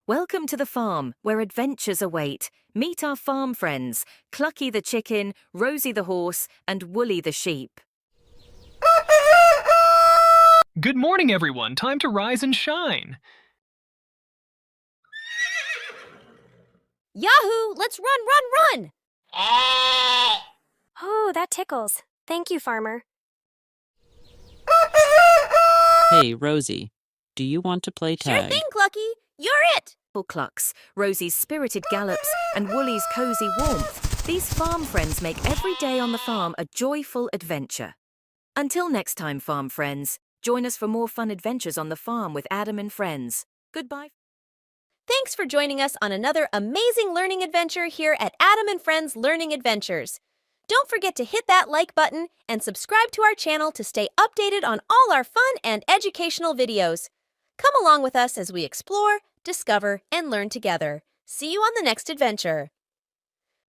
Welcome to the farm, where adventures await. Meet our farm friends, Clucky the Chicken, Rosie the Horse, and Woolly the Sheep. Good morning, everyone. Time to rise and shine. Yahoo! Let's run! Oh, that tickles. Thank you, Farmer. Hey, Rosie, do you want to play Sure tag? thing, Clucky. You're it! Clucks, Rosie's spirited gallops, and Woolly's cozy warmth. These farm friends make every day on the farm a joyful adventure. Until next time, farm friends, join us for more fun adventures on the farm with Adam and friends. Goodbye. Thanks for joining us on another amazing learning adventure here at Adam and Friends Learning Adventures. Don't forget to hit that like button and subscribe to our channel to stay updated on all our fun and educational videos. Come along with us as we explore, discover, and learn together. See you on the next adventure.